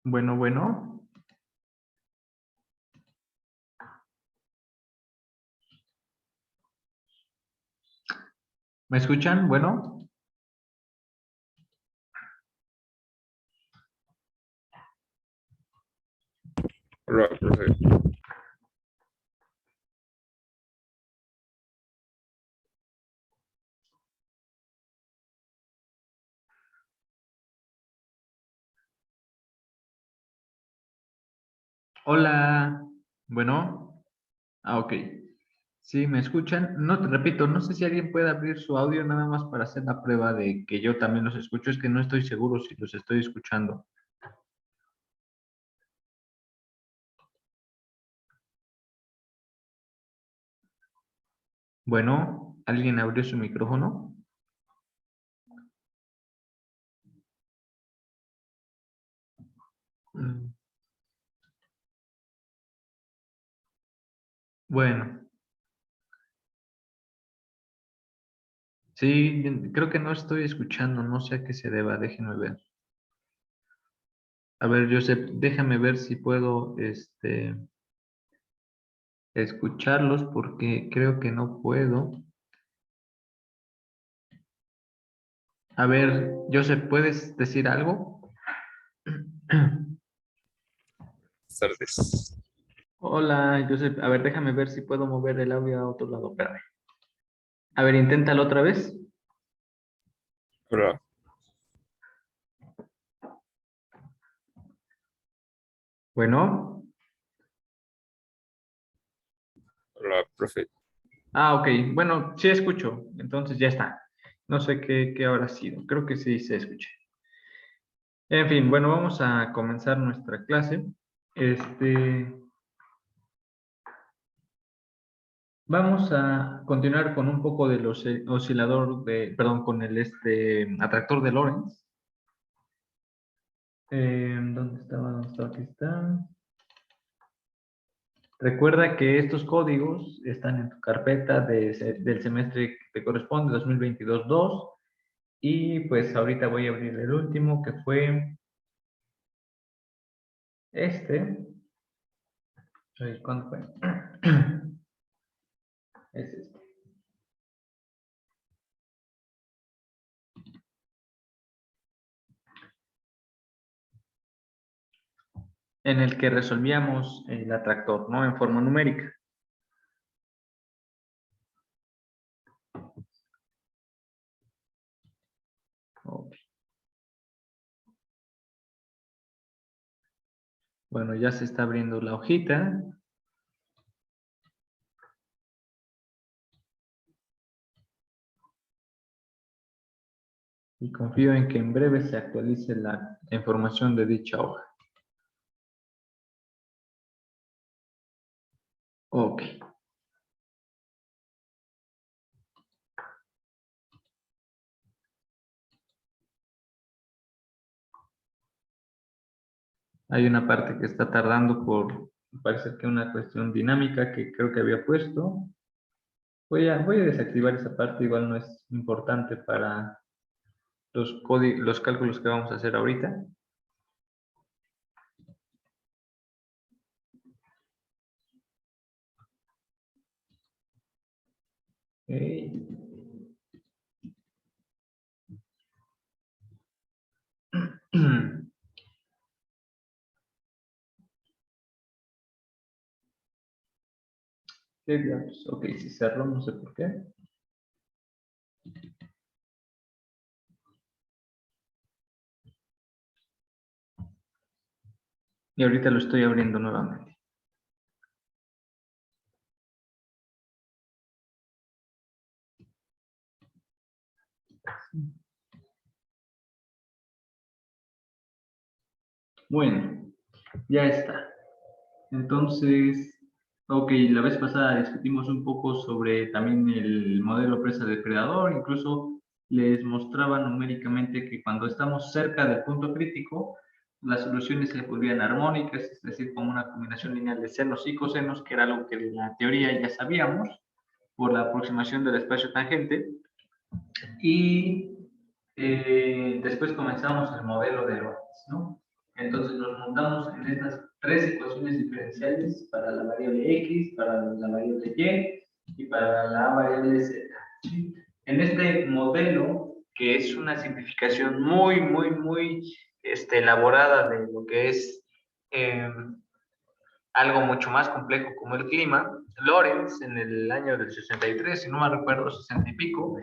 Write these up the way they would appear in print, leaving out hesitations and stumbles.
Bueno, bueno. ¿Me escuchan? Bueno. Hola, profe. Hola. Bueno. Ok. Sí, ¿me escuchan? No, te repito, no sé si alguien puede abrir su audio nada más para hacer la prueba de que yo también los escucho. Es que no estoy seguro si los estoy escuchando. Bueno, ¿alguien abrió su micrófono? Mm, Bueno, sí, creo que no estoy escuchando. No sé a qué se deba. Déjenme ver. A ver, Joseph, déjame ver si puedo, escucharlos porque creo que no puedo. A ver, Joseph, ¿puedes decir algo? Buenas tardes. Hola, Joseph. A ver, déjame ver si puedo mover el audio a otro lado. Espérame. A ver, inténtalo otra vez. Hola, Bueno. hola, profe. Ah, ok. Bueno, sí escucho. Entonces ya está. No sé qué habrá sido. Creo que sí se escucha. En fin, bueno, vamos a comenzar nuestra clase. Este, Vamos a continuar con un poco del oscilador de, perdón, con el atractor de Lorentz. ¿Dónde estaba? ¿Dónde estaba? Aquí está. Recuerda que estos códigos están en tu carpeta del semestre que te corresponde, 2022-2. Y pues ahorita voy a abrir el último, que fue este. ¿Cuándo fue? Es este. En el que resolvíamos el atractor, ¿no? En forma numérica. Ok. Bueno, ya se está abriendo la hojita. Y confío en que en breve se actualice la información de dicha hoja. Ok. Hay una parte que está tardando parece que una cuestión dinámica que creo que había puesto. Voy a desactivar esa parte, igual no es importante para los cálculos que vamos a hacer ahorita. Ok. ¿Qué diablos? Ok, si cerró, no sé por qué. Y ahorita lo estoy abriendo nuevamente. Bueno, ya está. Entonces, ok, la vez pasada discutimos un poco sobre también el modelo presa depredador, incluso les mostraba numéricamente que cuando estamos cerca del punto crítico, las soluciones se volvían armónicas, es decir, como una combinación lineal de senos y cosenos, que era algo que en la teoría ya sabíamos por la aproximación del espacio tangente. Y después comenzamos el modelo de Lorentz, ¿no? Entonces nos montamos en estas tres ecuaciones diferenciales para la variable x, para la variable y para la variable z. ¿Sí? En este modelo, que es una simplificación muy elaborada de lo que es algo mucho más complejo como el clima, Lorentz en el año del 63, si no me recuerdo, 60 y pico,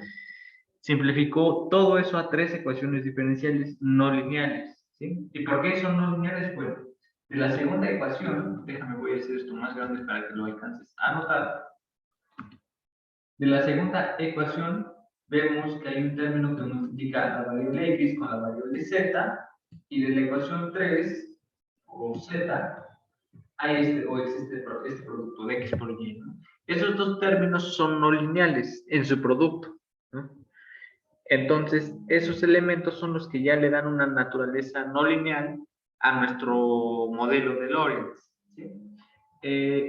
simplificó todo eso a tres ecuaciones diferenciales no lineales. ¿Sí? ¿Y por qué son no lineales? Bueno, de la segunda ecuación, déjame, voy a hacer esto más grande para que lo alcances a notar. De la segunda ecuación, vemos que hay un término que multiplica la variable x con la variable z, y de la ecuación 3, o z, hay existe este producto de x por y. ¿No? Esos dos términos son no lineales en su producto. ¿No? Entonces, esos elementos son los que ya le dan una naturaleza no lineal a nuestro modelo de Lorentz. ¿Sí?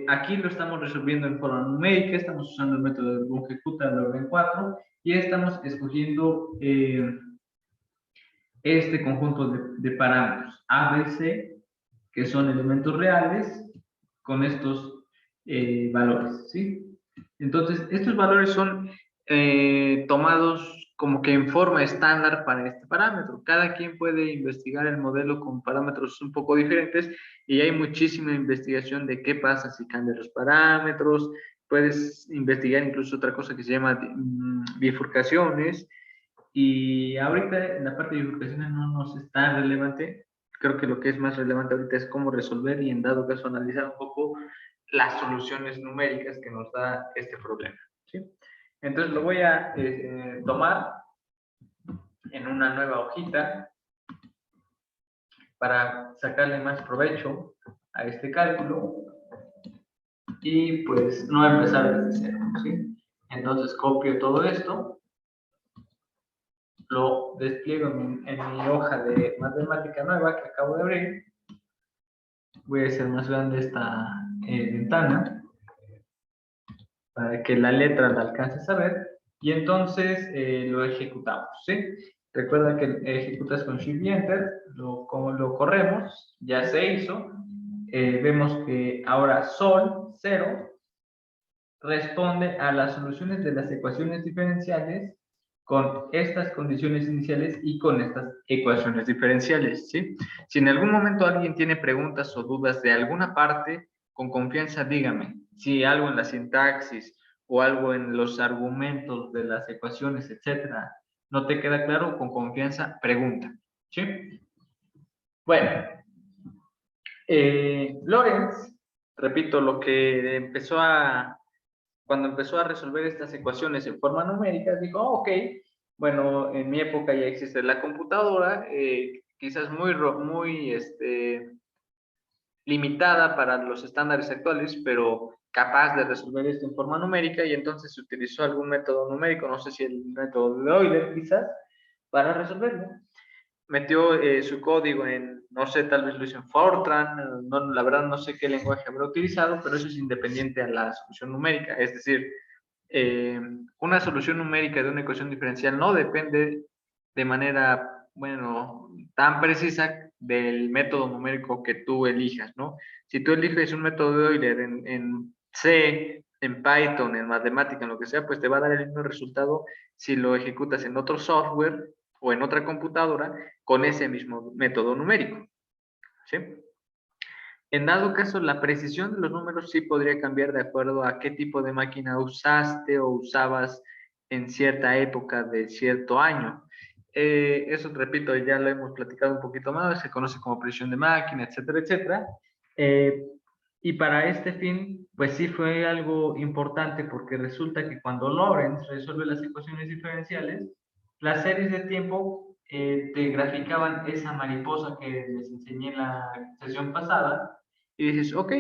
Aquí lo estamos resolviendo en forma numérica, estamos usando el método de Bunge-Kutta de orden 4 y estamos escogiendo este conjunto de parámetros A, B, C, que son elementos reales con estos valores. ¿Sí? Entonces, estos valores son tomados como que en forma estándar para este parámetro. Cada quien puede investigar el modelo con parámetros un poco diferentes y hay muchísima investigación de qué pasa si cambian los parámetros. Puedes investigar incluso otra cosa que se llama bifurcaciones, y ahorita en la parte de bifurcaciones no nos es tan relevante. Creo que lo que es más relevante ahorita es cómo resolver y en dado caso analizar un poco las soluciones numéricas que nos da este problema. ¿Sí? Entonces lo voy a tomar en una nueva hojita para sacarle más provecho a este cálculo y pues no empezar desde cero. ¿Sí? Entonces copio todo esto, lo despliego en mi hoja de matemática nueva que acabo de abrir. Voy a hacer más grande esta ventana para que la letra la alcances a ver y entonces lo ejecutamos. ¿Sí? Recuerda que ejecutas con Shift y Enter, como lo corremos, ya se hizo. Vemos que ahora Sol 0 responde a las soluciones de las ecuaciones diferenciales con estas condiciones iniciales y con estas ecuaciones diferenciales. ¿Sí? Si en algún momento alguien tiene preguntas o dudas de alguna parte, con confianza dígame. Si algo en la sintaxis o algo en los argumentos de las ecuaciones, etcétera, no te queda claro, con confianza pregunta. ¿Sí? Bueno, Lorentz, repito, lo que cuando empezó a resolver estas ecuaciones en forma numérica, dijo, oh, ok, bueno, en mi época ya existe la computadora, quizás muy limitada para los estándares actuales, pero capaz de resolver esto en forma numérica, y entonces se utilizó algún método numérico, no sé si el método de Euler quizás, para resolverlo. Metió su código en, no sé, tal vez lo hizo en Fortran, no, la verdad no sé qué lenguaje habrá utilizado, pero eso es independiente a la solución numérica, es decir, una solución numérica de una ecuación diferencial no depende de manera, bueno, tan precisa del método numérico que tú elijas, ¿no? Si tú eliges un método de Euler en C, en Python, en matemática, en lo que sea, pues te va a dar el mismo resultado si lo ejecutas en otro software o en otra computadora con ese mismo método numérico, ¿sí? En dado caso, la precisión de los números sí podría cambiar de acuerdo a qué tipo de máquina usaste o usabas en cierta época de cierto año. Eso, repito, ya lo hemos platicado un poquito más, se conoce como precisión de máquina, etcétera, etcétera. Y para este fin, pues sí fue algo importante porque resulta que cuando Lorentz resuelve las ecuaciones diferenciales, las series de tiempo te graficaban esa mariposa que les enseñé en la sesión pasada, y dices, ok,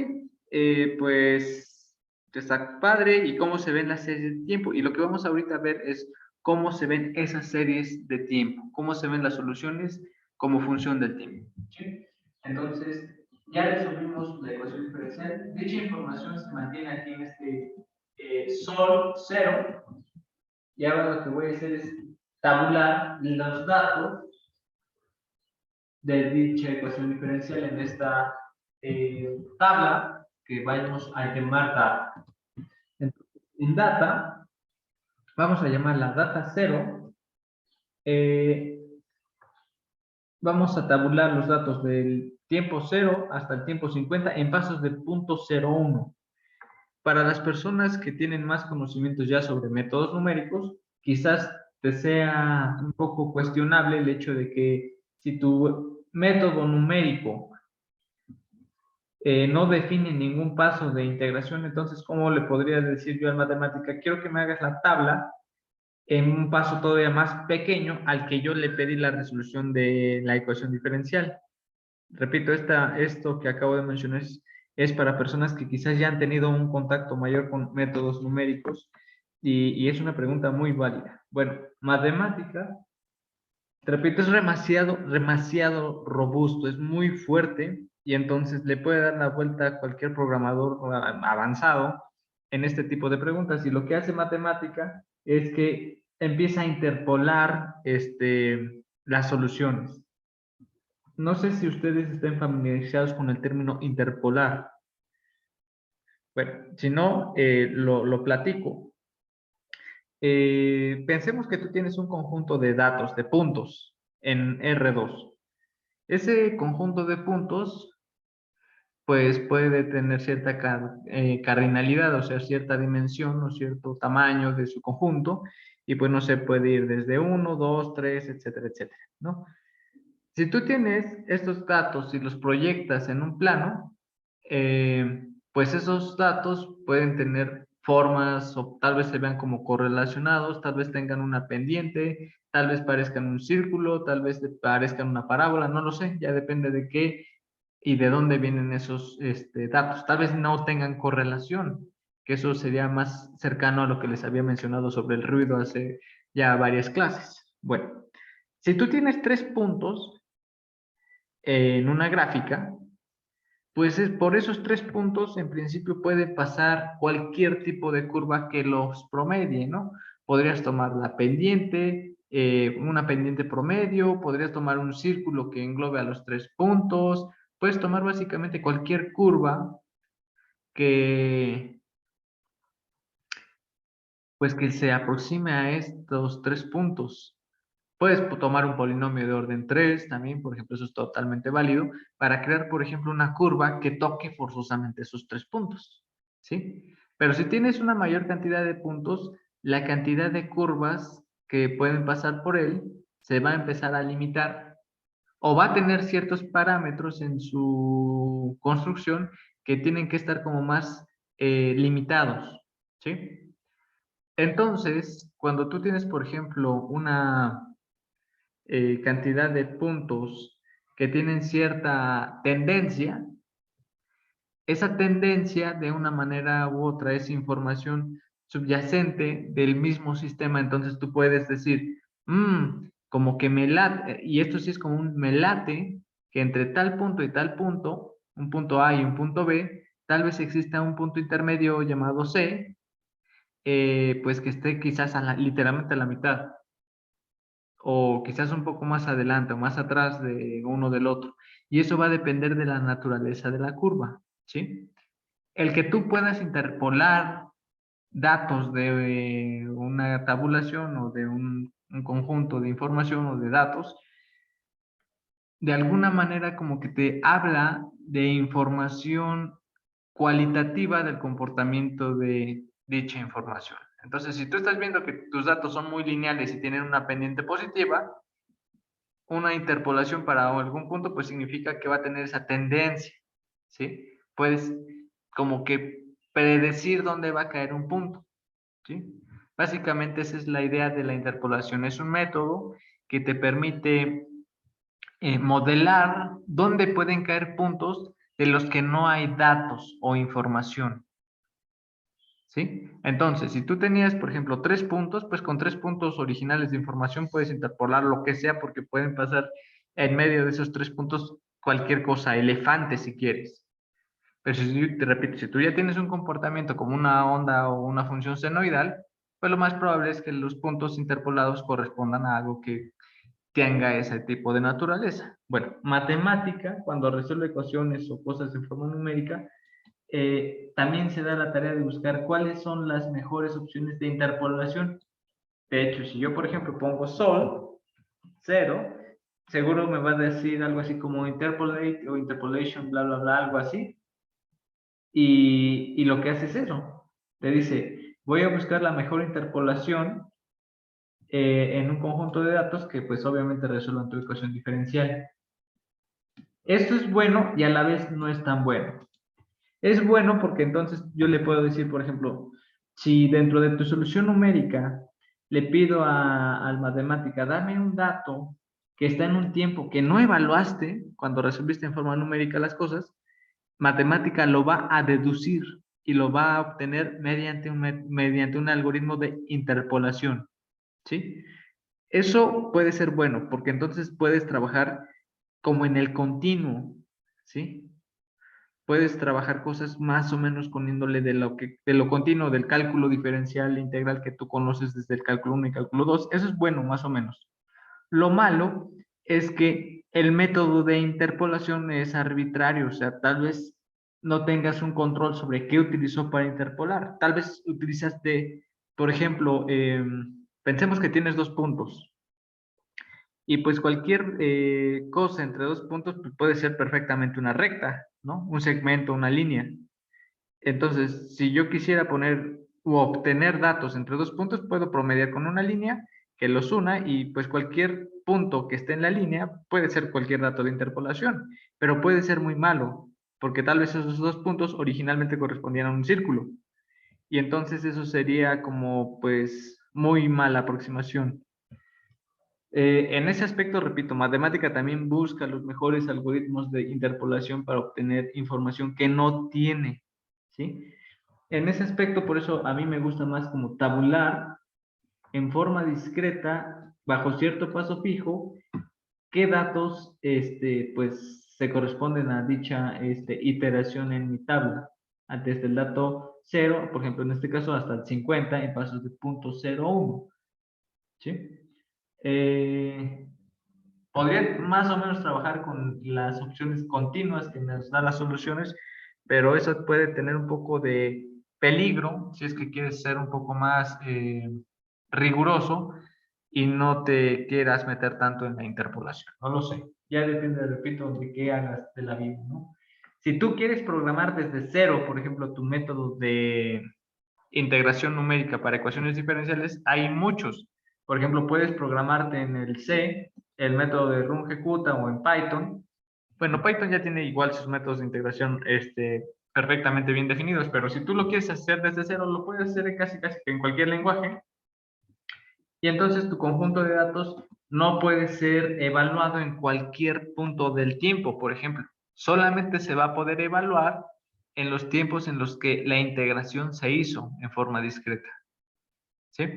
pues está padre, ¿y cómo se ven las series de tiempo? Y lo que vamos ahorita a ver es cómo se ven esas series de tiempo, cómo se ven las soluciones como función del tiempo. ¿Sí? Entonces, ya resolvimos la ecuación diferencial. Dicha información se mantiene aquí en este Sol 0. Y ahora lo que voy a hacer es tabular los datos de dicha ecuación diferencial en esta tabla que vamos a llamar data. Entonces, en data, vamos a llamarla data 0. Vamos a tabular los datos del tiempo 0 hasta el tiempo 50 en pasos del punto 01. Para las personas que tienen más conocimientos ya sobre métodos numéricos, quizás te sea un poco cuestionable el hecho de que si tu método numérico no define ningún paso de integración, entonces, ¿cómo le podría decir yo a matemática? Quiero que me hagas la tabla en un paso todavía más pequeño al que yo le pedí la resolución de la ecuación diferencial. Repito, esto que acabo de mencionar es para personas que quizás ya han tenido un contacto mayor con métodos numéricos y es una pregunta muy válida. Bueno, matemática, repito, es demasiado robusto, es muy fuerte y entonces le puede dar la vuelta a cualquier programador avanzado en este tipo de preguntas. Y lo que hace matemática es que empieza a interpolar las soluciones. No sé si ustedes estén familiarizados con el término interpolar. Bueno, si no, lo platico. Pensemos que tú tienes un conjunto de datos, de puntos, en R2. Ese conjunto de puntos, pues puede tener cierta cardinalidad, o sea, cierta dimensión o cierto tamaño de su conjunto, y pues no se puede ir desde 1, 2, 3, etcétera, etcétera, ¿no? Si tú tienes estos datos y los proyectas en un plano, pues esos datos pueden tener formas o tal vez se vean como correlacionados, tal vez tengan una pendiente, tal vez parezcan un círculo, tal vez parezcan una parábola, no lo sé, ya depende de qué y de dónde vienen esos datos. Tal vez no tengan correlación, que eso sería más cercano a lo que les había mencionado sobre el ruido hace ya varias clases. Bueno, si tú tienes 3 puntos, en una gráfica, pues por esos 3 puntos en principio puede pasar cualquier tipo de curva que los promedie, ¿no? Podrías tomar la pendiente, una pendiente promedio, podrías tomar un círculo que englobe a los 3 puntos, puedes tomar básicamente cualquier curva que, pues que se aproxime a estos 3 puntos. Puedes tomar un polinomio de orden 3 también, por ejemplo, eso es totalmente válido, para crear, por ejemplo, una curva que toque forzosamente esos 3 puntos, ¿sí? Pero si tienes una mayor cantidad de puntos, la cantidad de curvas que pueden pasar por él se va a empezar a limitar o va a tener ciertos parámetros en su construcción que tienen que estar como más limitados, ¿sí? Entonces, cuando tú tienes, por ejemplo, una cantidad de puntos que tienen cierta tendencia, esa tendencia de una manera u otra es información subyacente del mismo sistema, entonces tú puedes decir, como que me late, y esto sí es como un me late, que entre tal punto y tal punto, un punto A y un punto B, tal vez exista un punto intermedio llamado C, pues que esté quizás literalmente a la mitad o quizás un poco más adelante o más atrás de uno del otro. Y eso va a depender de la naturaleza de la curva, ¿sí? El que tú puedas interpolar datos de una tabulación o de un conjunto de información o de datos, de alguna manera como que te habla de información cualitativa del comportamiento de dicha información. Entonces, si tú estás viendo que tus datos son muy lineales y tienen una pendiente positiva, una interpolación para algún punto, pues significa que va a tener esa tendencia, ¿sí? Puedes como que predecir dónde va a caer un punto, ¿sí? Básicamente esa es la idea de la interpolación. Es un método que te permite modelar dónde pueden caer puntos de los que no hay datos o información, ¿sí? Entonces, si tú tenías, por ejemplo, 3 puntos, pues con 3 puntos originales de información puedes interpolar lo que sea porque pueden pasar en medio de esos 3 puntos cualquier cosa, elefantes si quieres. Pero si, te repito, si tú ya tienes un comportamiento como una onda o una función senoidal, pues lo más probable es que los puntos interpolados correspondan a algo que tenga ese tipo de naturaleza. Bueno, matemática, cuando resuelve ecuaciones o cosas en forma numérica, también se da la tarea de buscar cuáles son las mejores opciones de interpolación. De hecho, si yo, por ejemplo, pongo sol, 0, seguro me va a decir algo así como interpolate o interpolation, bla, bla, bla, algo así. Y lo que hace es eso. Te dice, voy a buscar la mejor interpolación en un conjunto de datos que pues obviamente resuelvan tu ecuación diferencial. Esto es bueno y a la vez no es tan bueno. Es bueno porque entonces yo le puedo decir, por ejemplo, si dentro de tu solución numérica le pido al matemática, dame un dato que está en un tiempo que no evaluaste cuando resolviste en forma numérica las cosas, matemática lo va a deducir y lo va a obtener mediante un algoritmo de interpolación, ¿sí? Eso puede ser bueno porque entonces puedes trabajar como en el continuo, ¿sí? Puedes trabajar cosas más o menos con índole de lo continuo, del cálculo diferencial e integral que tú conoces desde el cálculo 1 y cálculo 2. Eso es bueno, más o menos. Lo malo es que el método de interpolación es arbitrario, o sea, tal vez no tengas un control sobre qué utilizó para interpolar. Tal vez utilizaste, por ejemplo, pensemos que tienes dos puntos. Y pues cualquier cosa entre dos puntos pues puede ser perfectamente una recta, ¿no? Un segmento, una línea. Entonces, si yo quisiera poner u obtener datos entre dos puntos, puedo promediar con una línea que los una y pues cualquier punto que esté en la línea puede ser cualquier dato de interpolación, pero puede ser muy malo, porque tal vez esos dos puntos originalmente correspondían a un círculo. Y entonces eso sería como pues muy mala aproximación. En ese aspecto, repito, matemática también busca los mejores algoritmos de interpolación para obtener información que no tiene, ¿sí? En ese aspecto, por eso a mí me gusta más como tabular en forma discreta, bajo cierto paso fijo, qué datos pues, se corresponden a dicha iteración en mi tabla. Desde el dato 0, por ejemplo, en este caso hasta el 50 en pasos de 0.01. ¿Sí? Podría más o menos trabajar con las opciones continuas que nos dan las soluciones, pero eso puede tener un poco de peligro si es que quieres ser un poco más riguroso y no te quieras meter tanto en la interpolación. No lo sé. Ya depende, repito, de qué hagas de la vida, ¿no? Si tú quieres programar desde cero, por ejemplo, tu método de integración numérica para ecuaciones diferenciales, hay muchos. Por ejemplo, puedes programarte en el C, el método de run ejecuta o en Python. Bueno, Python ya tiene igual sus métodos de integración perfectamente bien definidos, pero si tú lo quieres hacer desde cero, lo puedes hacer casi casi en cualquier lenguaje. Y entonces tu conjunto de datos no puede ser evaluado en cualquier punto del tiempo, por ejemplo. Solamente se va a poder evaluar en los tiempos en los que la integración se hizo en forma discreta. ¿Sí?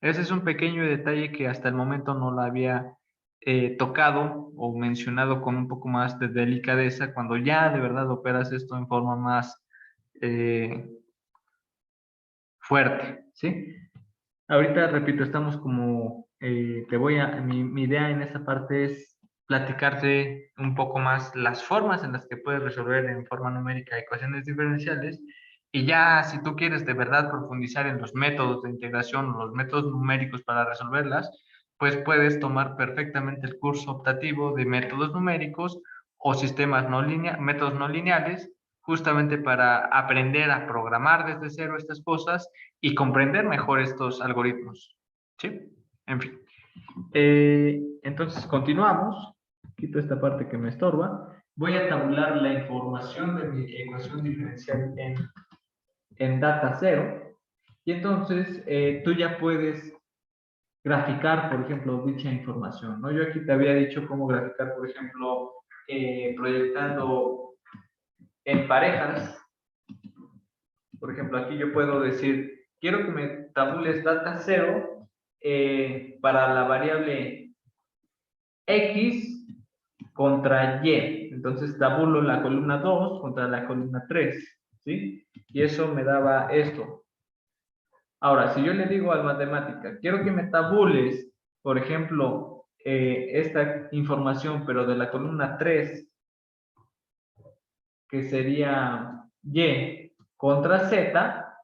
Ese es un pequeño detalle que hasta el momento no lo había tocado o mencionado con un poco más de delicadeza cuando ya de verdad operas esto en forma más eh, fuerte. ¿Sí? Ahorita, repito, estamos como, mi idea en esa parte es platicarte un poco más las formas en las que puedes resolver en forma numérica ecuaciones diferenciales y ya si tú quieres de verdad profundizar en los métodos de integración o los métodos numéricos para resolverlas, pues puedes tomar perfectamente el curso optativo de métodos numéricos o sistemas métodos no lineales, justamente para aprender a programar desde cero estas cosas y comprender mejor estos algoritmos. ¿Sí? En fin. Entonces, continuamos. Quito esta parte que me estorba. Voy a tabular la información de mi ecuación diferencial en data cero. Y entonces, tú ya puedes graficar, por ejemplo, dicha información, ¿no? Yo aquí te había dicho cómo graficar, por ejemplo, proyectando en parejas. Por ejemplo, aquí yo puedo decir, quiero que me tabules data 0 para la variable X contra Y. Entonces tabulo la columna 2 contra la columna 3, ¿sí? Y eso me daba esto. Ahora, si yo le digo al matemática, quiero que me tabules, por ejemplo, esta información, pero de la columna 3, que sería Y contra Z,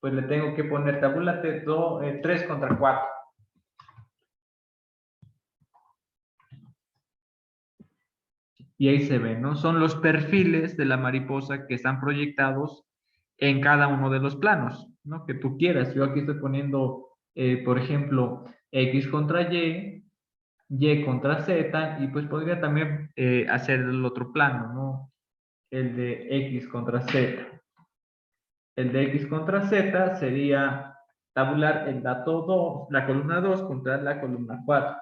pues le tengo que poner tabúlate 3 contra 4. Y ahí se ve, ¿no? Son los perfiles de la mariposa que están proyectados en cada uno de los planos, ¿no? Que tú quieras. Yo aquí estoy poniendo, por ejemplo, X contra Y contra Z, y pues podría también hacer el otro plano, ¿no? El de X contra Z. El de X contra Z sería tabular el dato 2, la columna 2 contra la columna 4.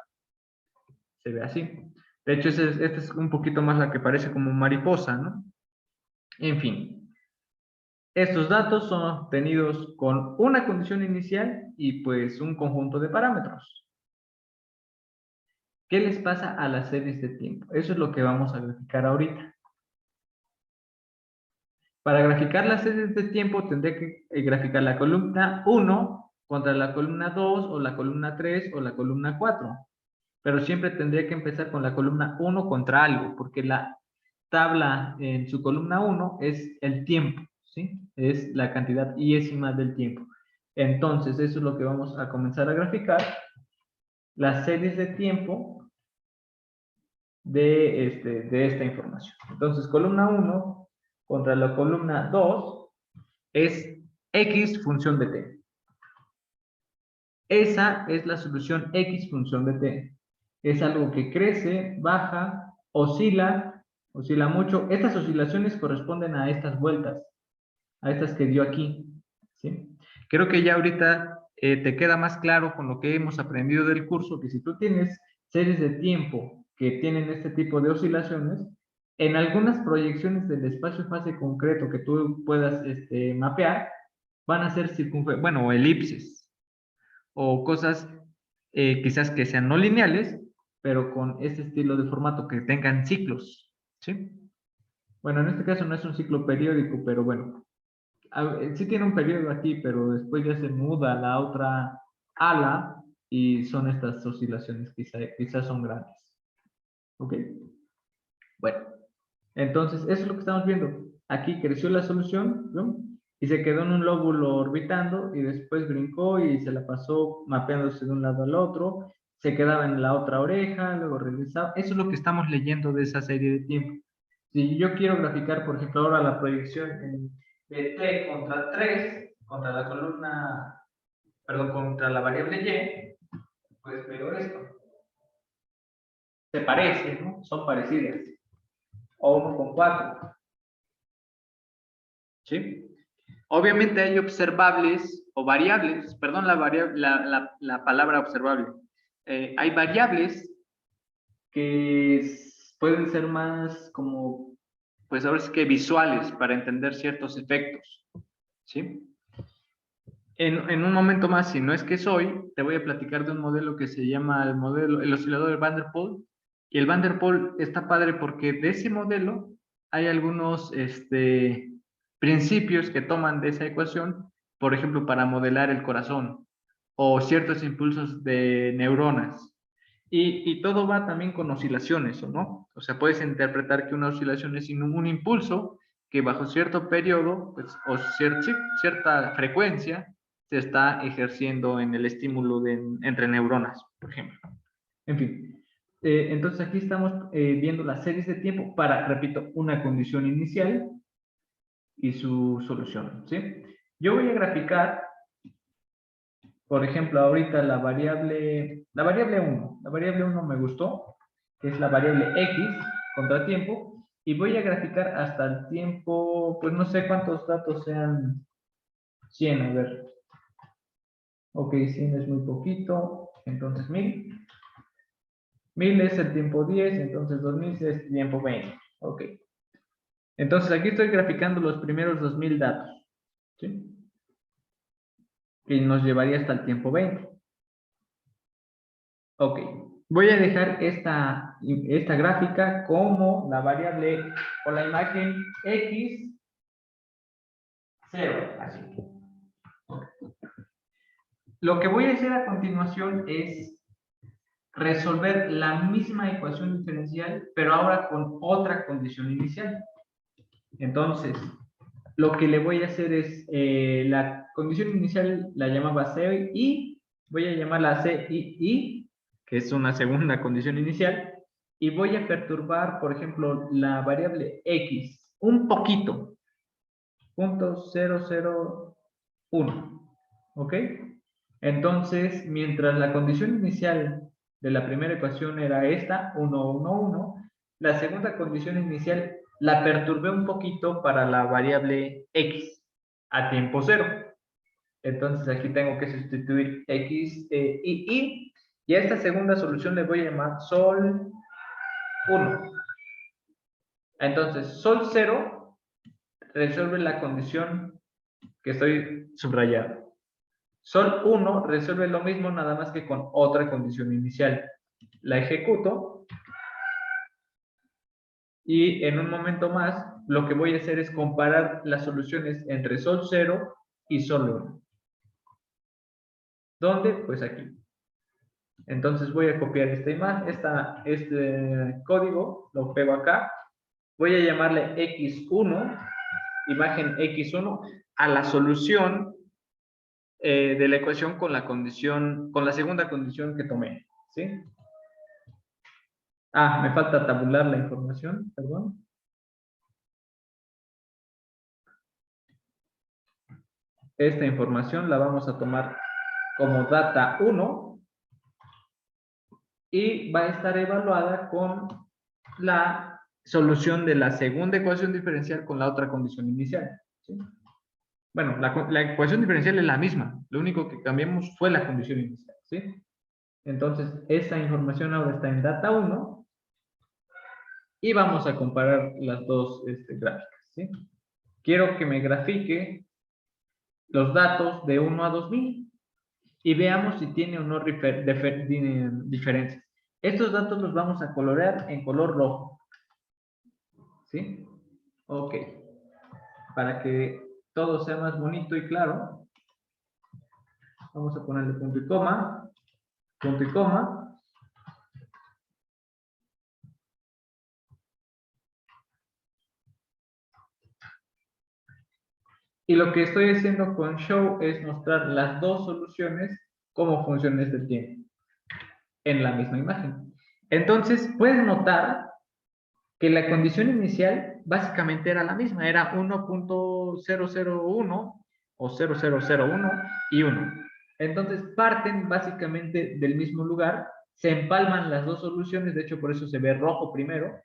Se ve así. De hecho, esta es un poquito más la que parece como mariposa, ¿no? En fin, estos datos son obtenidos con una condición inicial y pues un conjunto de parámetros. ¿Qué les pasa a las series de tiempo? Eso es lo que vamos a graficar ahorita. Para graficar las series de tiempo tendría que graficar la columna 1 contra la columna 2 o la columna 3 o la columna 4. Pero siempre tendría que empezar con la columna 1 contra algo, porque la tabla en su columna 1 es el tiempo, ¿sí? Es la cantidad iésima del tiempo. Entonces, eso es lo que vamos a comenzar a graficar. Las series de tiempo de esta información. Entonces, columna 1 contra la columna 2 es X función de T. Esa es la solución X función de T. Es algo que crece, baja, oscila mucho. Estas oscilaciones corresponden a estas vueltas, a estas que dio aquí, ¿sí? Creo que ya ahorita te queda más claro con lo que hemos aprendido del curso, que si tú tienes series de tiempo que tienen este tipo de oscilaciones, en algunas proyecciones del espacio-fase concreto que tú puedas mapear, van a ser bueno, elipses, o cosas quizás que sean no lineales, pero con este estilo de formato, que tengan ciclos, ¿sí? Bueno, en este caso no es un ciclo periódico, pero bueno, sí tiene un periodo aquí, pero después ya se muda a la otra ala y son estas oscilaciones, quizás son grandes. ¿Ok? Bueno, entonces eso es lo que estamos viendo. Aquí creció la solución, ¿no? Y se quedó en un lóbulo orbitando y después brincó y se la pasó mapeándose de un lado al otro, se quedaba en la otra oreja, luego regresaba. Eso es lo que estamos leyendo de esa serie de tiempo. Si yo quiero graficar, por ejemplo, ahora la proyección de T contra 3, contra la columna, perdón, contra la variable Y, pues veo esto. Se parece, ¿no? Son parecidas. O 1 con 4. ¿Sí? Obviamente hay observables o variables, perdón, la palabra observable. Hay variables que pueden ser más como, pues ahora sí que visuales para entender ciertos efectos, ¿sí? En un momento más, si no es que es hoy, te voy a platicar de un modelo que se llama el oscilador de Van der Pol. Y el Van der Pol está padre porque de ese modelo hay algunos principios que toman de esa ecuación, por ejemplo, para modelar el corazón o ciertos impulsos de neuronas. Y todo va también con oscilaciones, ¿o no? O sea, puedes interpretar que una oscilación es un impulso que bajo cierto periodo, pues, o cierta frecuencia, se está ejerciendo en el estímulo entre neuronas, por ejemplo. En fin, entonces aquí estamos viendo las series de tiempo para, repito, una condición inicial y su solución, ¿sí? Yo voy a graficar, por ejemplo, ahorita la variable 1. La variable 1 me gustó, que es la variable X contra tiempo, y voy a graficar hasta el tiempo, pues no sé cuántos datos sean 100, a ver. Ok, 100 es muy poquito, entonces 1000. 1000 es el tiempo 10, entonces 2000 es el tiempo 20. Ok. Entonces aquí estoy graficando los primeros 2000 datos, ¿sí? Que nos llevaría hasta el tiempo 20. Ok. Voy a dejar esta gráfica como la variable o la imagen X 0. Así. Lo que voy a hacer a continuación es resolver la misma ecuación diferencial, pero ahora con otra condición inicial. Entonces, lo que le voy a hacer es, la condición inicial la llamaba C y voy a llamarla C y, que es una segunda condición inicial, y voy a perturbar, por ejemplo, la variable X un poquito, 0.001, ¿ok? Entonces, mientras la condición inicial de la primera ecuación era esta, 1, 1, 1, la segunda condición inicial la perturbé un poquito para la variable X a tiempo cero. Entonces aquí tengo que sustituir X y a esta segunda solución le voy a llamar Sol 1. Entonces, Sol 0 resuelve la condición que estoy subrayando. Sol 1 resuelve lo mismo, nada más que con otra condición inicial. La ejecuto y en un momento más lo que voy a hacer es comparar las soluciones entre Sol 0 y Sol 1. ¿Dónde? Pues aquí. Entonces voy a copiar esta imagen, este código, lo pego acá. Voy a llamarle X1, imagen X1, a la solución de la ecuación con la segunda condición que tomé, ¿sí? Ah, me falta tabular la información, perdón. Esta información la vamos a tomar como data 1 y va a estar evaluada con la solución de la segunda ecuación diferencial con la otra condición inicial, ¿sí? Bueno, la ecuación diferencial es la misma, lo único que cambiamos fue la condición inicial, ¿sí? Entonces, esa información ahora está en data 1 y vamos a comparar las dos gráficas, ¿sí? Quiero que me grafique los datos de 1 a 2000 y veamos si tiene o no diferencias. Estos datos los vamos a colorear en color rojo, ¿sí? Ok. Para que todo sea más bonito y claro, vamos a ponerle punto y coma, punto y coma. Y lo que estoy haciendo con show es mostrar las dos soluciones como funciones del tiempo en la misma imagen. Entonces, puedes notar que la condición inicial básicamente era la misma, era 1.001 o 0001 y 1. Entonces, parten básicamente del mismo lugar, se empalman las dos soluciones, de hecho por eso se ve rojo primero,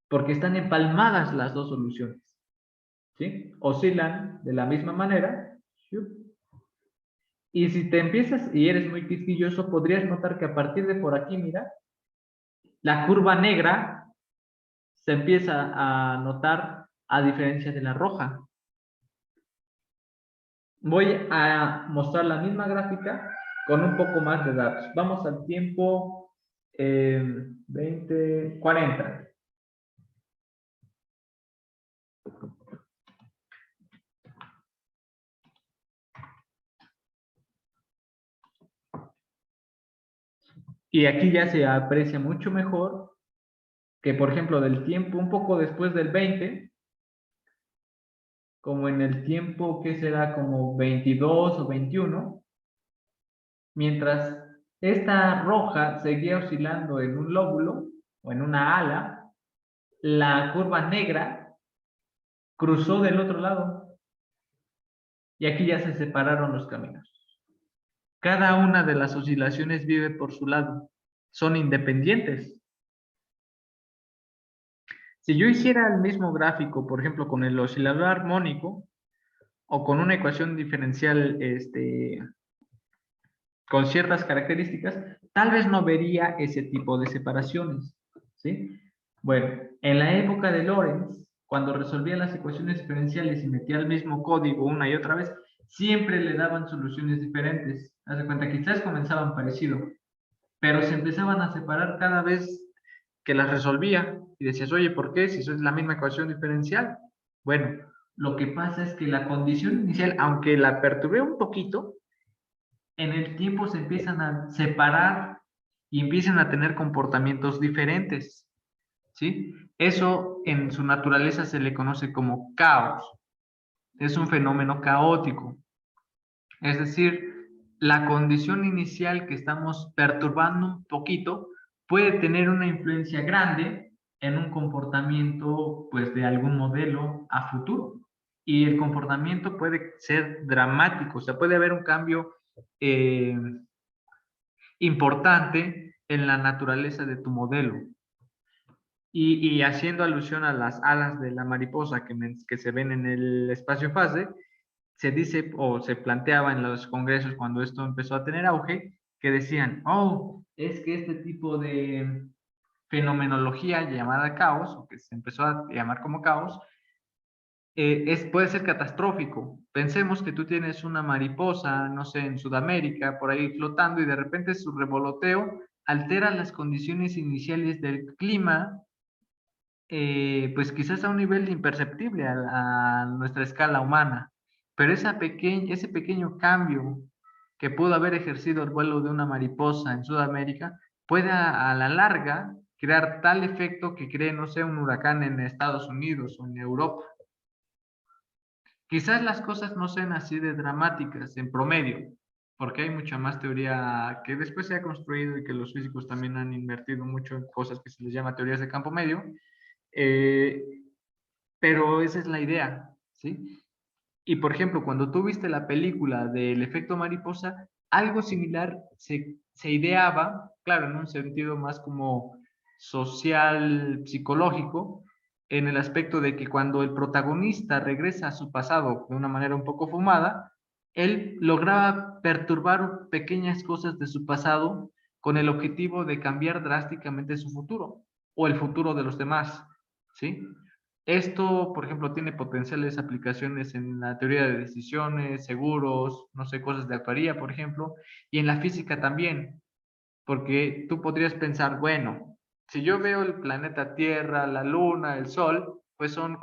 porque están empalmadas las dos soluciones, ¿sí? Oscilan de la misma manera. Y si te empiezas y eres muy quisquilloso, podrías notar que a partir de por aquí, mira, la curva negra se empieza a notar a diferencia de la roja. Voy a mostrar la misma gráfica con un poco más de datos. Vamos al tiempo 40. Y aquí ya se aprecia mucho mejor que, por ejemplo, del tiempo un poco después del 20, como en el tiempo que será como 22 o 21, mientras esta roja seguía oscilando en un lóbulo o en una ala, la curva negra cruzó del otro lado y aquí ya se separaron los caminos. Cada una de las oscilaciones vive por su lado, son independientes. Si yo hiciera el mismo gráfico, por ejemplo, con el oscilador armónico o con una ecuación diferencial con ciertas características, tal vez no vería ese tipo de separaciones, ¿sí? Bueno, en la época de Lorentz, cuando resolvía las ecuaciones diferenciales y metía el mismo código una y otra vez, siempre le daban soluciones diferentes. Haz de cuenta, quizás comenzaban parecido, pero se empezaban a separar cada vez que las resolvía. Y decías, oye, ¿por qué? Si eso es la misma ecuación diferencial. Bueno, lo que pasa es que la condición inicial, aunque la perturbé un poquito, en el tiempo se empiezan a separar y empiezan a tener comportamientos diferentes, ¿sí? Eso en su naturaleza se le conoce como caos. Es un fenómeno caótico. Es decir, la condición inicial que estamos perturbando un poquito puede tener una influencia grande en un comportamiento, pues, de algún modelo a futuro. Y el comportamiento puede ser dramático, o sea, puede haber un cambio eh, importante en la naturaleza de tu modelo. Y haciendo alusión a las alas de la mariposa que se ven en el espacio-fase, se dice o se planteaba en los congresos cuando esto empezó a tener auge, que decían, oh, es que este tipo de fenomenología llamada caos, o que se empezó a llamar como caos, puede ser catastrófico. Pensemos que tú tienes una mariposa, no sé, en Sudamérica, por ahí flotando, y de repente su revoloteo altera las condiciones iniciales del clima, pues quizás a un nivel imperceptible a nuestra escala humana, pero ese pequeño cambio que pudo haber ejercido el vuelo de una mariposa en Sudamérica puede a la larga crear tal efecto que cree, no sé, un huracán en Estados Unidos o en Europa. Quizás las cosas no sean así de dramáticas en promedio, porque hay mucha más teoría que después se ha construido y que los físicos también han invertido mucho en cosas que se les llama teorías de campo medio, eh, pero esa es la idea, ¿sí? Y por ejemplo, cuando tú viste la película del efecto mariposa, algo similar se ideaba, claro, en un sentido más como social, psicológico, en el aspecto de que cuando el protagonista regresa a su pasado de una manera un poco fumada, él lograba perturbar pequeñas cosas de su pasado con el objetivo de cambiar drásticamente su futuro o el futuro de los demás, ¿sí? Esto, por ejemplo, tiene potenciales aplicaciones en la teoría de decisiones, seguros, no sé, cosas de actuaría, por ejemplo, y en la física también, porque tú podrías pensar, bueno, si yo veo el planeta Tierra, la Luna, el Sol, pues son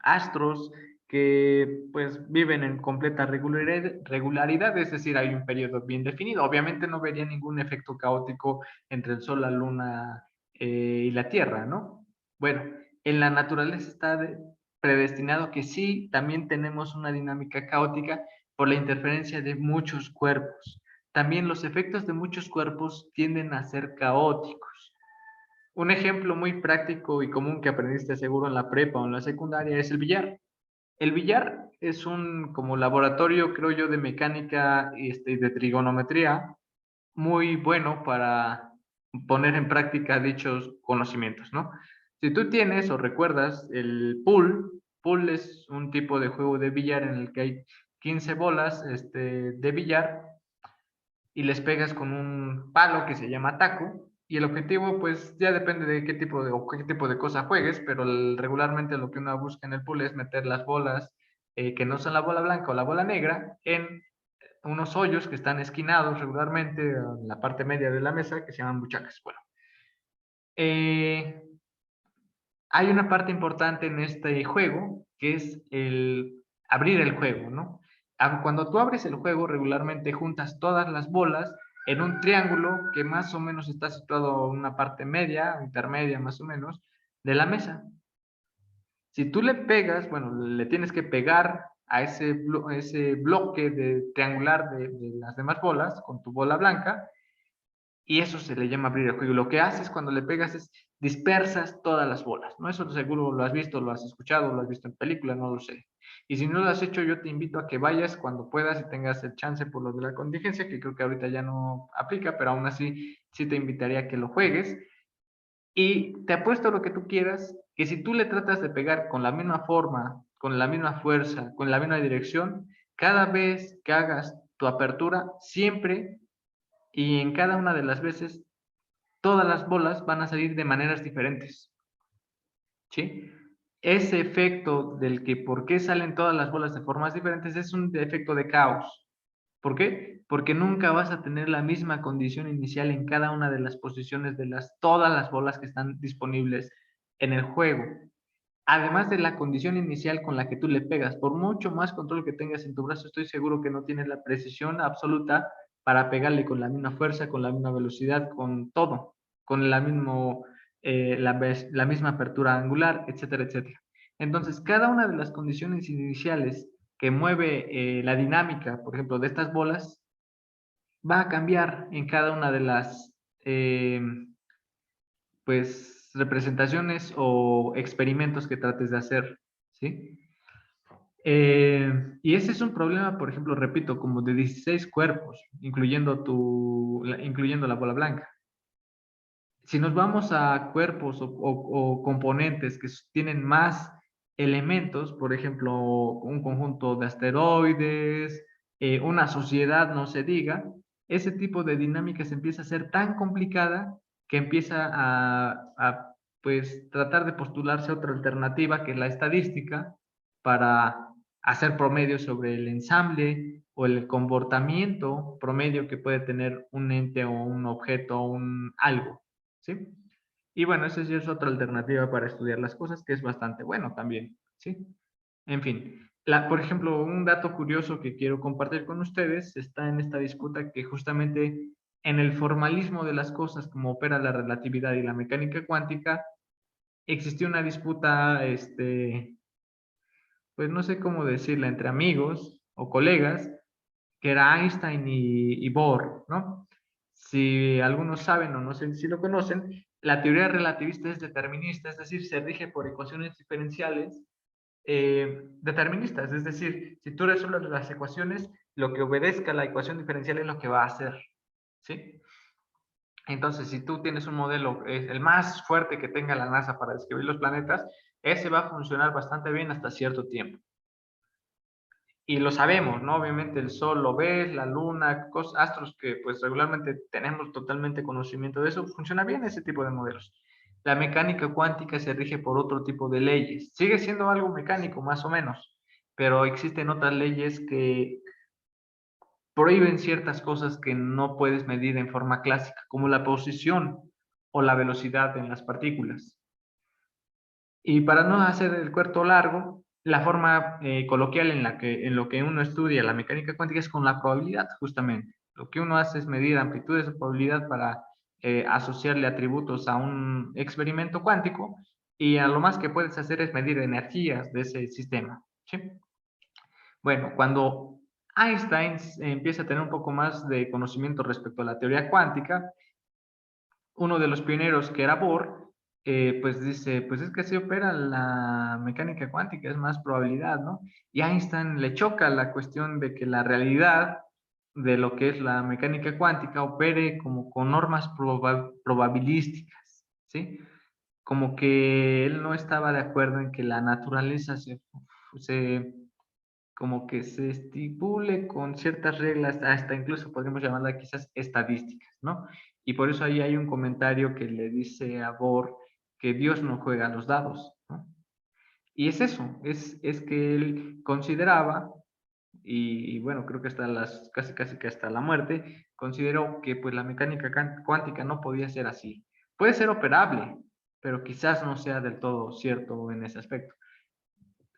astros que pues viven en completa regularidad, es decir, hay un periodo bien definido. Obviamente no vería ningún efecto caótico entre el Sol, la Luna y la Tierra, ¿no? Bueno, en la naturaleza está predestinado que sí, también tenemos una dinámica caótica por la interferencia de muchos cuerpos. También los efectos de muchos cuerpos tienden a ser caóticos. Un ejemplo muy práctico y común que aprendiste seguro en la prepa o en la secundaria es el billar. El billar es un como laboratorio, creo yo, de mecánica y de trigonometría muy bueno para poner en práctica dichos conocimientos, ¿no? Si tú tienes o recuerdas el pool es un tipo de juego de billar en el que hay 15 bolas de billar y les pegas con un palo que se llama taco, y el objetivo pues ya depende de qué tipo de cosa juegues, pero regularmente lo que uno busca en el pool es meter las bolas que no son la bola blanca o la bola negra en unos hoyos que están esquinados regularmente en la parte media de la mesa que se llaman buchacas. Bueno, eh, hay una parte importante en este juego que es el abrir el juego, ¿no? Cuando tú abres el juego, regularmente juntas todas las bolas en un triángulo que más o menos está situado en una parte media, intermedia más o menos, de la mesa. Si tú le pegas, bueno, le tienes que pegar a ese bloque triangular de las demás bolas con tu bola blanca, y eso se le llama abrir el juego. Lo que haces cuando le pegas es dispersas todas las bolas, ¿no? Eso seguro lo has visto, lo has escuchado, lo has visto en películas, no lo sé. Y si no lo has hecho, yo te invito a que vayas cuando puedas y tengas el chance por lo de la contingencia, que creo que ahorita ya no aplica, pero aún así sí te invitaría a que lo juegues. Y te apuesto lo que tú quieras, que si tú le tratas de pegar con la misma forma, con la misma fuerza, con la misma dirección, cada vez que hagas tu apertura, siempre y en cada una de las veces, todas las bolas van a salir de maneras diferentes, ¿sí? Ese efecto del que por qué salen todas las bolas de formas diferentes es un efecto de caos. ¿Por qué? Porque nunca vas a tener la misma condición inicial en cada una de las posiciones de todas las bolas que están disponibles en el juego. Además de la condición inicial con la que tú le pegas, por mucho más control que tengas en tu brazo, estoy seguro que no tienes la precisión absoluta para pegarle con la misma fuerza, con la misma velocidad, con todo, con la misma apertura angular, etcétera, etcétera. Entonces, cada una de las condiciones iniciales que mueve la dinámica, por ejemplo, de estas bolas, va a cambiar en cada una de las pues representaciones o experimentos que trates de hacer, ¿sí? Y ese es un problema, por ejemplo, repito, como de 16 cuerpos, incluyendo la bola blanca. Si nos vamos a cuerpos o componentes que tienen más elementos, por ejemplo, un conjunto de asteroides, una sociedad, no se diga, ese tipo de dinámica se empieza a ser tan complicada que empieza pues, tratar de postularse otra alternativa que es la estadística para hacer promedios sobre el ensamble o el comportamiento promedio que puede tener un ente o un objeto o un algo. ¿Sí? Y bueno, esa ya es otra alternativa para estudiar las cosas, que es bastante bueno también, ¿sí? En fin, por ejemplo, un dato curioso que quiero compartir con ustedes está en esta disputa que justamente en el formalismo de las cosas, como opera la relatividad y la mecánica cuántica, existió una disputa, pues no sé cómo decirla, entre amigos o colegas, que era Einstein y Bohr, ¿no? Si algunos saben o no sé si lo conocen, la teoría relativista es determinista, es decir, se rige por ecuaciones diferenciales deterministas, es decir, si tú resuelves las ecuaciones, lo que obedezca a la ecuación diferencial es lo que va a hacer, ¿sí? Entonces, si tú tienes un modelo, el más fuerte que tenga la NASA para describir los planetas, ese va a funcionar bastante bien hasta cierto tiempo. Y lo sabemos, ¿no? Obviamente el Sol lo ves, la Luna, astros que pues regularmente tenemos totalmente conocimiento de eso, funciona bien ese tipo de modelos. La mecánica cuántica se rige por otro tipo de leyes. Sigue siendo algo mecánico, más o menos, pero existen otras leyes que prohíben ciertas cosas que no puedes medir en forma clásica, como la posición o la velocidad en las partículas. Y para no hacer el cuento largo, la forma coloquial en lo que uno estudia la mecánica cuántica es con la probabilidad, justamente. Lo que uno hace es medir amplitudes de probabilidad para asociarle atributos a un experimento cuántico y a lo más que puedes hacer es medir energías de ese sistema. ¿Sí? Bueno, cuando Einstein empieza a tener un poco más de conocimiento respecto a la teoría cuántica, uno de los pioneros que era Bohr, pues dice, pues es que así opera la mecánica cuántica, es más probabilidad, ¿no? Y Einstein le choca la cuestión de que la realidad de lo que es la mecánica cuántica opere como con normas probabilísticas, ¿sí? Como que él no estaba de acuerdo en que la naturaleza como que se estipule con ciertas reglas, hasta incluso podríamos llamarla quizás estadísticas, ¿no? Y por eso ahí hay un comentario que le dice a Bohr que Dios no juega a los dados, ¿no? Y es eso, es que él consideraba, y bueno, creo que hasta casi que hasta la muerte, consideró que pues la mecánica cuántica no podía ser así. Puede ser operable, pero quizás no sea del todo cierto en ese aspecto.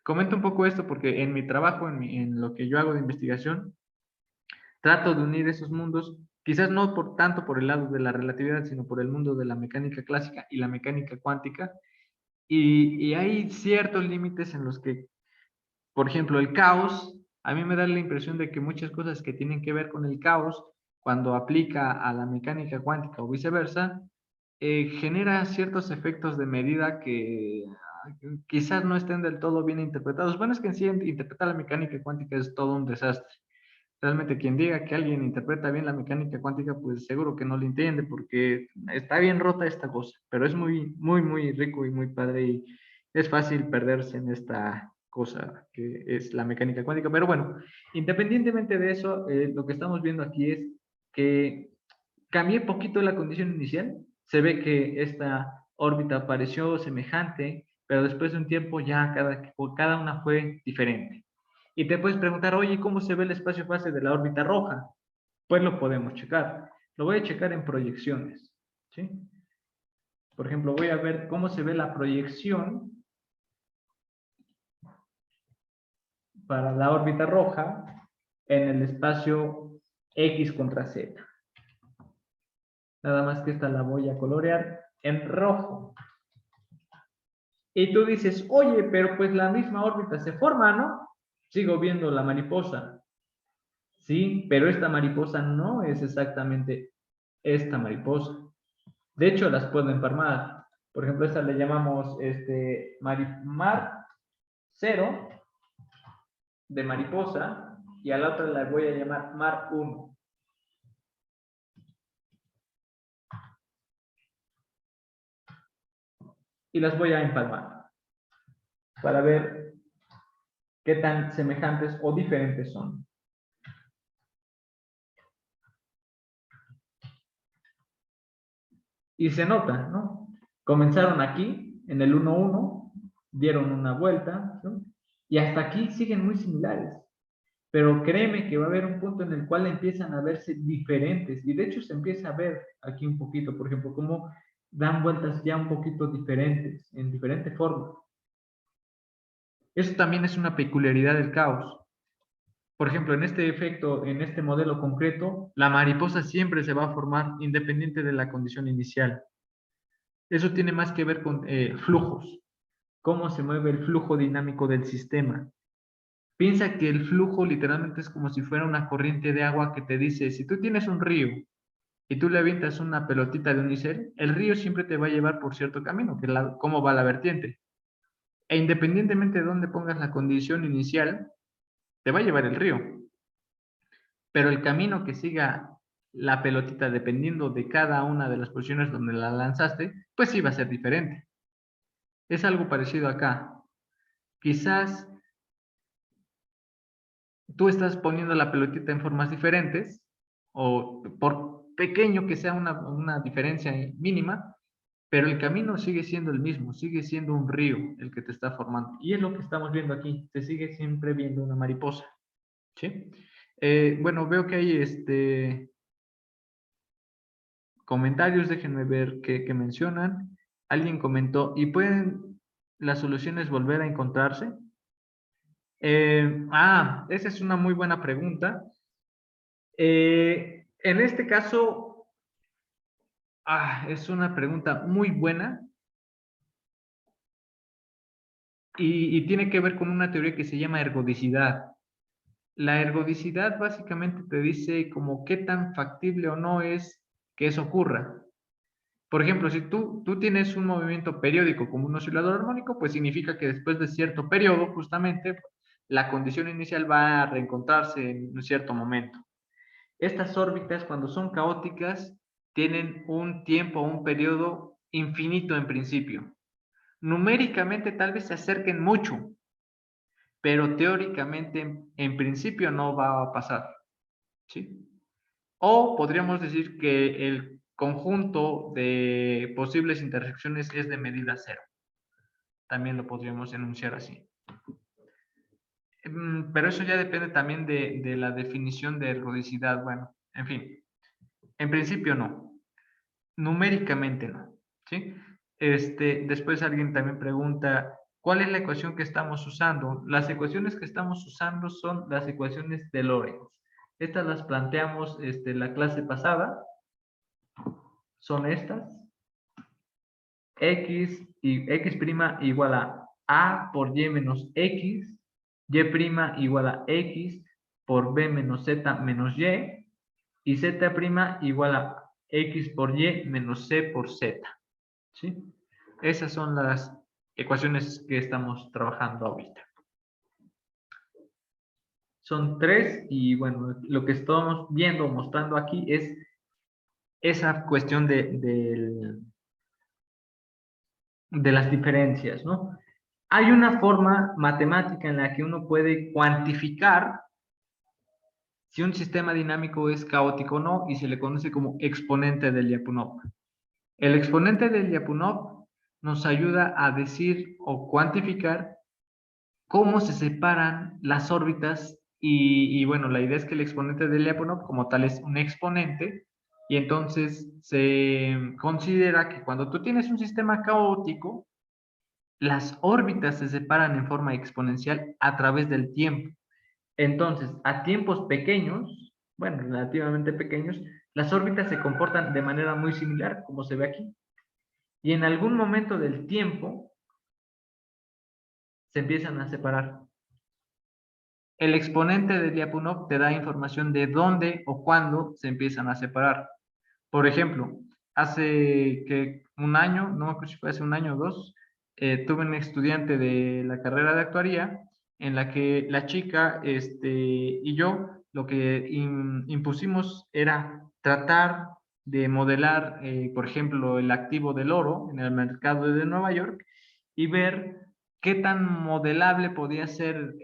Comento un poco esto porque en mi trabajo, en lo que yo hago de investigación, trato de unir esos mundos, quizás no tanto por el lado de la relatividad, sino por el mundo de la mecánica clásica y la mecánica cuántica. Y hay ciertos límites en los que, por ejemplo, el caos, a mí me da la impresión de que muchas cosas que tienen que ver con el caos, cuando aplica a la mecánica cuántica o viceversa, genera ciertos efectos de medida que quizás no estén del todo bien interpretados. Bueno, es que en sí interpretar la mecánica cuántica es todo un desastre. Realmente quien diga que alguien interpreta bien la mecánica cuántica, pues seguro que no lo entiende porque está bien rota esta cosa, pero es muy, muy, muy rico y muy padre y es fácil perderse en esta cosa que es la mecánica cuántica. Pero bueno, independientemente de eso, lo que estamos viendo aquí es que cambié poquito la condición inicial. Se ve que esta órbita pareció semejante, pero después de un tiempo ya cada una fue diferente. Y te puedes preguntar, oye, ¿cómo se ve el espacio-fase de la órbita roja? Pues lo podemos checar. Lo voy a checar en proyecciones. ¿Sí? Por ejemplo, voy a ver cómo se ve la proyección para la órbita roja en el espacio X contra Z. Nada más que esta la voy a colorear en rojo. Y tú dices, oye, pero pues la misma órbita se forma, ¿no? Sigo viendo la mariposa. Sí, pero esta mariposa no es exactamente esta mariposa. De hecho, las puedo empalmar. Por ejemplo, esta le llamamos mar 0 de mariposa y a la otra la voy a llamar mar 1. Y las voy a empalmar para ver qué tan semejantes o diferentes son. Y se nota, ¿no? Comenzaron aquí, en el 1-1, dieron una vuelta, ¿no? Y hasta aquí siguen muy similares. Pero créeme que va a haber un punto en el cual empiezan a verse diferentes. Y de hecho se empieza a ver aquí un poquito, por ejemplo, cómo dan vueltas ya un poquito diferentes, en diferentes formas. Eso también es una peculiaridad del caos. Por ejemplo, en este efecto, en este modelo concreto, la mariposa siempre se va a formar independiente de la condición inicial. Eso tiene más que ver con flujos, cómo se mueve el flujo dinámico del sistema. Piensa que el flujo literalmente es como si fuera una corriente de agua que te dice, si tú tienes un río y tú le avientas una pelotita de unicel, el río siempre te va a llevar por cierto camino, que es cómo va la vertiente. E independientemente de dónde pongas la condición inicial, te va a llevar el río. Pero el camino que siga la pelotita, dependiendo de cada una de las posiciones donde la lanzaste, pues sí va a ser diferente. Es algo parecido acá. Quizás tú estás poniendo la pelotita en formas diferentes, o por pequeño que sea una diferencia mínima, pero el camino sigue siendo el mismo, sigue siendo un río el que te está formando. Y es lo que estamos viendo aquí, se sigue siempre viendo una mariposa. ¿Sí? Bueno, veo que hay comentarios, déjenme ver qué mencionan. Alguien comentó, ¿y pueden las soluciones volver a encontrarse? Esa es una muy buena pregunta. En este caso, es una pregunta muy buena y tiene que ver con una teoría que se llama ergodicidad. La ergodicidad básicamente te dice como qué tan factible o no es que eso ocurra. Por ejemplo, si tú tienes un movimiento periódico como un oscilador armónico, pues significa que después de cierto periodo, justamente, la condición inicial va a reencontrarse en un cierto momento. Estas órbitas, cuando son caóticas, tienen un tiempo, un periodo infinito en principio. Numéricamente tal vez se acerquen mucho, pero teóricamente en principio no va a pasar. ¿Sí? O podríamos decir que el conjunto de posibles intersecciones es de medida cero. También lo podríamos enunciar así. Pero eso ya depende también de la definición de ergodicidad. Bueno, en fin. En principio no. Numéricamente no. ¿Sí? Después alguien también pregunta, ¿cuál es la ecuación que estamos usando? Las ecuaciones que estamos usando son las ecuaciones de Lorentz. Estas las planteamos la clase pasada. Son estas. X igual a por y menos x, y' igual a x por b menos z menos y z' igual a x por y menos c por z. ¿Sí? Esas son las ecuaciones que estamos trabajando ahorita. Son tres y bueno, lo que estamos viendo, mostrando aquí es esa cuestión de las diferencias, ¿no? Hay una forma matemática en la que uno puede cuantificar si un sistema dinámico es caótico o no y se le conoce como exponente del Lyapunov. El exponente del Lyapunov nos ayuda a decir o cuantificar cómo se separan las órbitas y bueno, la idea es que el exponente del Lyapunov como tal es un exponente y entonces se considera que cuando tú tienes un sistema caótico, las órbitas se separan en forma exponencial a través del tiempo. Entonces, a tiempos pequeños, bueno, relativamente pequeños, las órbitas se comportan de manera muy similar, como se ve aquí. Y en algún momento del tiempo se empiezan a separar. El exponente de Lyapunov te da información de dónde o cuándo se empiezan a separar. Por ejemplo, hace que un año, no me acuerdo si fue hace un año o dos, tuve un estudiante de la carrera de actuaría en la que la chica y yo lo que impusimos era tratar de modelar, por ejemplo, el activo del oro en el mercado de Nueva York y ver qué tan modelable podía ser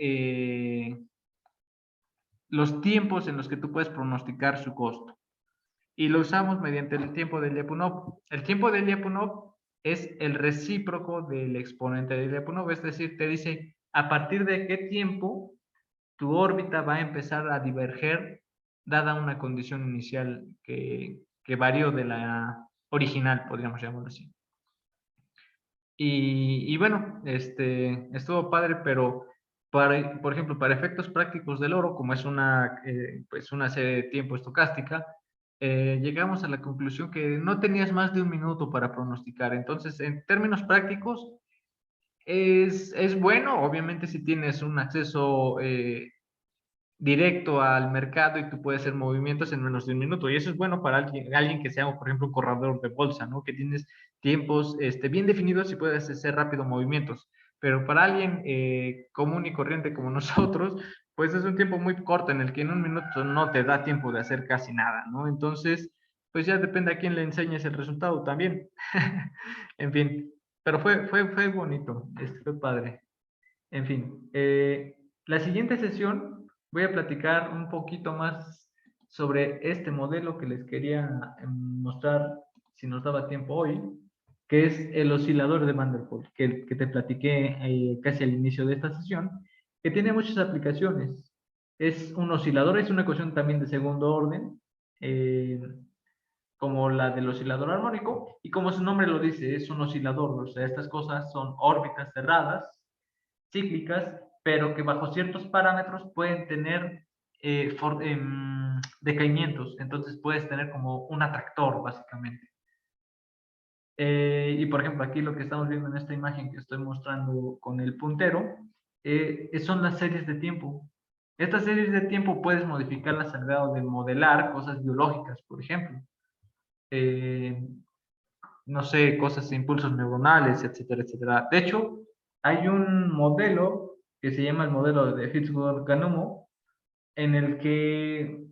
los tiempos en los que tú puedes pronosticar su costo. Y lo usamos mediante el tiempo de Lyapunov. El tiempo de Lyapunov es el recíproco del exponente de Lyapunov, es decir, te dice a partir de qué tiempo tu órbita va a empezar a diverger dada una condición inicial que varió de la original, podríamos llamarlo así. Y bueno, estuvo padre, pero por ejemplo, para efectos prácticos del oro, como es pues una serie de tiempo estocástica, llegamos a la conclusión que no tenías más de un minuto para pronosticar. Entonces, en términos prácticos, es bueno, obviamente, si tienes un acceso directo al mercado y tú puedes hacer movimientos en menos de un minuto. Y eso es bueno para alguien que sea, por ejemplo, un corredor de bolsa, ¿no? Que tienes tiempos bien definidos y puedes hacer rápido movimientos. Pero para alguien común y corriente como nosotros, pues es un tiempo muy corto en el que en un minuto no te da tiempo de hacer casi nada, ¿no? Entonces, pues ya depende a quién le enseñes el resultado también. En fin, pero fue bonito, fue padre. En fin, la siguiente sesión voy a platicar un poquito más sobre este modelo que les quería mostrar, si nos daba tiempo hoy, que es el oscilador de Van der Pol, que te platiqué casi al inicio de esta sesión, que tiene muchas aplicaciones. Es un oscilador, es una ecuación también de segundo orden, como la del oscilador armónico, y como su nombre lo dice, es un oscilador, o sea, estas cosas son órbitas cerradas, cíclicas, pero que bajo ciertos parámetros pueden tener decaimientos. Entonces puedes tener como un atractor, básicamente. Y por ejemplo, aquí lo que estamos viendo en esta imagen que estoy mostrando con el puntero, son las series de tiempo. Estas series de tiempo puedes modificarlas al grado de modelar cosas biológicas, por ejemplo. No sé, cosas de impulsos neuronales, etcétera, etcétera. De hecho, hay un modelo que se llama el modelo de Fitzgerald-Ganumo, en el que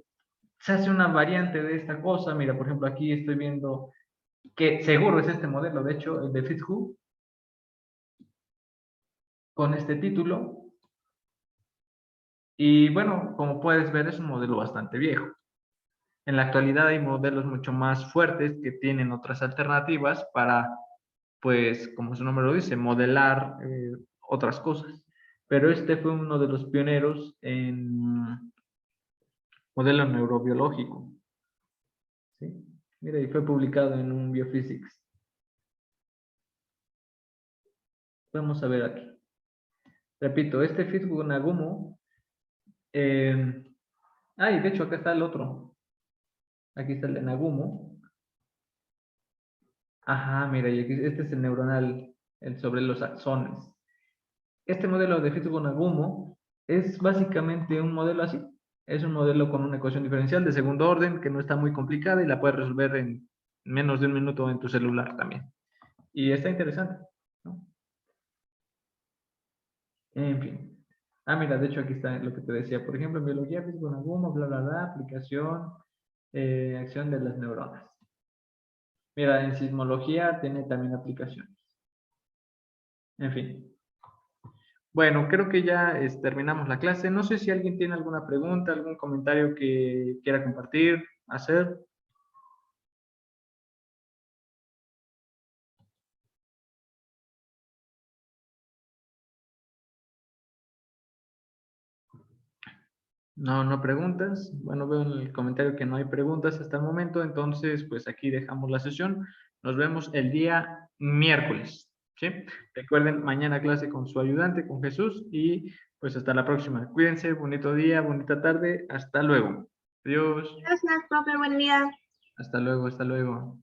se hace una variante de esta cosa. Mira, por ejemplo, aquí estoy viendo que seguro es este modelo, de hecho, el de Fitzhugh, con este título. Y bueno, como puedes ver, es un modelo bastante viejo. En la actualidad hay modelos mucho más fuertes que tienen otras alternativas para, pues, como su nombre lo dice, modelar otras cosas. Pero este fue uno de los pioneros en modelo neurobiológico. ¿Sí? Mira, y fue publicado en un Biophysics. Vamos a ver aquí. Repito, este Fitzhugh-Nagumo. De hecho, acá está el otro. Aquí está el de Nagumo. Ajá, mira, y aquí, este es el neuronal, el sobre los axones. Este modelo de Fitzhugh-Nagumo es básicamente un modelo así. Es un modelo con una ecuación diferencial de segundo orden que no está muy complicada y la puedes resolver en menos de un minuto en tu celular también. Y está interesante, ¿no? En fin. Mira, de hecho aquí está lo que te decía. Por ejemplo, en biología, Fitzhugh-Nagumo, bla, bla, bla, aplicación, acción de las neuronas. Mira, en sismología tiene también aplicaciones. En fin. Bueno, creo que ya terminamos la clase. No sé si alguien tiene alguna pregunta, algún comentario que quiera compartir, hacer. No, no preguntas. Bueno, veo en el comentario que no hay preguntas hasta el momento, entonces pues aquí dejamos la sesión. Nos vemos el día miércoles, ¿sí? Recuerden, mañana clase con su ayudante, con Jesús, y pues hasta la próxima. Cuídense, bonito día, bonita tarde, hasta luego. Adiós. Gracias, profe. Buen día. Hasta luego, hasta luego.